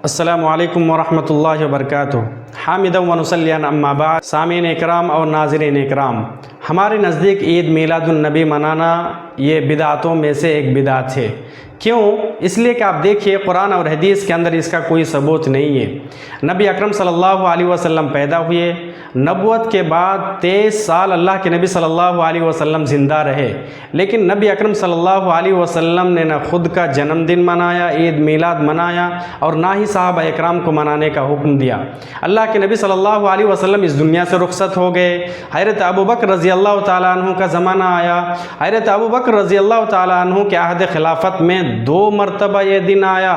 السلام علیکم ورحمۃ اللہ وبرکاتہ۔ حامدا و نصلی اما بعد، سامعین اکرام اور ناظرین اکرام، ہمارے نزدیک عید میلاد النبی منانا یہ بدعتوں میں سے ایک بدعت ہے۔ کیوں؟ اس لیے کہ آپ دیکھیے قرآن اور حدیث کے اندر اس کا کوئی ثبوت نہیں ہے۔ نبی اکرم صلی اللہ علیہ وسلم پیدا ہوئے، نبوت کے بعد 23 سال اللہ کے نبی صلی اللہ علیہ وسلم زندہ رہے، لیکن نبی اکرم صلی اللہ علیہ وسلم نے نہ خود کا جنم دن منایا، عید میلاد منایا، اور نہ ہی صحابہ اکرام کو منانے کا حکم دیا۔ اللہ کے نبی صلی اللہ علیہ وسلم اس دنیا سے رخصت ہو گئے۔ حضرت ابوبکر رضی اللہ تعالیٰ عنہ کا زمانہ آیا۔ حضرت ابوبکر رضی اللہ تعالیٰ عنہ کے عہد خلافت میں 2 مرتبہ یہ دن آیا،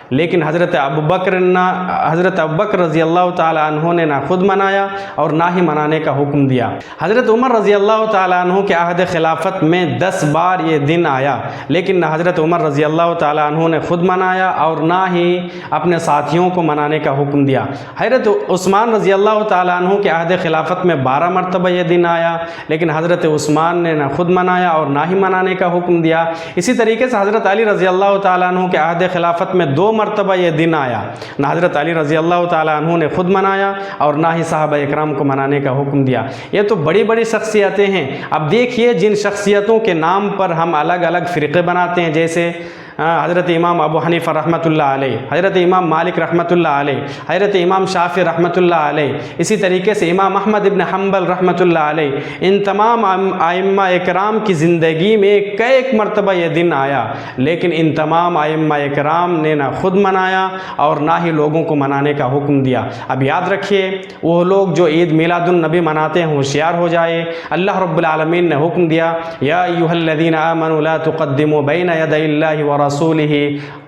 لیکن حضرت ابوبکر رضی اللہ تعالیٰ عنہ نے نہ خود منایا اور نہ ہی منانے کا حکم دیا۔ حضرت عمر رضی اللہ تعالیٰ عنہ کے عہد خلافت میں 10 بار یہ دن آیا، لیکن نہ حضرت عمر رضی اللہ تعالیٰ عنہ نے خود منایا اور نہ ہی اپنے ساتھیوں کو منانے کا حکم دیا۔ حضرت عثمان رضی اللہ تعالیٰ عنہ کے عہد خلافت میں 12 مرتبہ یہ دن آیا، لیکن حضرت عثمان نے نہ خود منایا اور نہ ہی منانے کا حکم دیا۔ اسی طریقے سے حضرت علی رضی اللہ تعالیٰ عنہ کے عہد خلافت میں 2 مرتبہ یہ دن آیا، نہ حضرت علی رضی اللہ تعالیٰ عنہ نے خود منایا اور نہ ہی صحابہ اکرام کو منانے کا حکم دیا۔ یہ تو بڑی بڑی شخصیتیں ہیں۔ اب دیکھیے جن شخصیتوں کے نام پر ہم الگ الگ فرقے بناتے ہیں، جیسے حضرت امام ابو حنیفہ رحمۃ اللہ علیہ، حضرت امام مالک رحمۃ اللہ علیہ، حضرت امام شافعی رحمۃ اللہ علیہ، اسی طریقے سے امام احمد ابن حنبل رحمۃ اللہ علیہ، ان تمام ائمہ اکرام کی زندگی میں کئی مرتبہ یہ دن آیا، لیکن ان تمام ائمہ اکرام نے نہ خود منایا اور نہ ہی لوگوں کو منانے کا حکم دیا۔ اب یاد رکھیے، وہ لوگ جو عید میلاد النبی مناتے ہیں ہوشیار ہو جائے۔ اللہ رب العالمین نے حکم دیا، یا ایھا الذین آمنوا لا تقدموا بین یدی اللہ ورسولہ،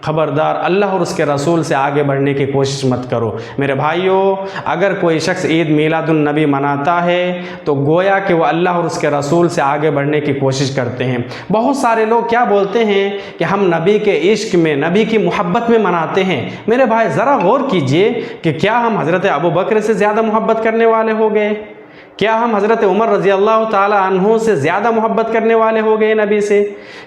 خبردار اللہ اور اس کے رسول سے آگے بڑھنے کی کوشش مت کرو۔ میرے بھائیوں، اگر کوئی شخص عید میلاد النبی مناتا ہے تو گویا کہ وہ اللہ اور اس کے رسول سے آگے بڑھنے کی کوشش کرتے ہیں۔ بہت سارے لوگ کیا بولتے ہیں کہ ہم نبی کے عشق میں، نبی کی محبت میں مناتے ہیں۔ میرے بھائی ذرا غور کیجئے کہ کیا ہم حضرت ابوبکر سے زیادہ محبت کرنے والے ہو گئے؟ کیا ہم حضرت عمر رضی اللہ تعالیٰ عنہ سے زیادہ محبت کرنے والے ہو گئے نبی سے؟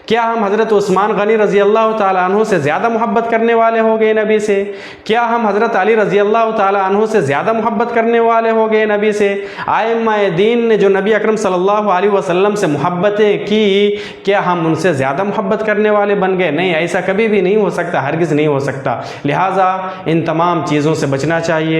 کیا ہم حضرت عثمان غنی رضی اللہ تعالیٰ عنہ سے زیادہ محبت کرنے والے ہو گئے نبی سے؟ کیا ہم حضرت علی رضی اللہ تعالیٰ عنہ سے زیادہ محبت کرنے والے ہو گئے نبی سے؟ ائمہ دین نے جو نبی اکرم صلی اللہ علیہ وسلم سے محبتیں کی، کیا ہم ان سے زیادہ محبت کرنے والے بن گئے؟ نہیں، ایسا کبھی بھی نہیں ہو سکتا، ہرگز نہیں ہو سکتا۔ لہٰذا ان تمام چیزوں سے بچنا چاہیے۔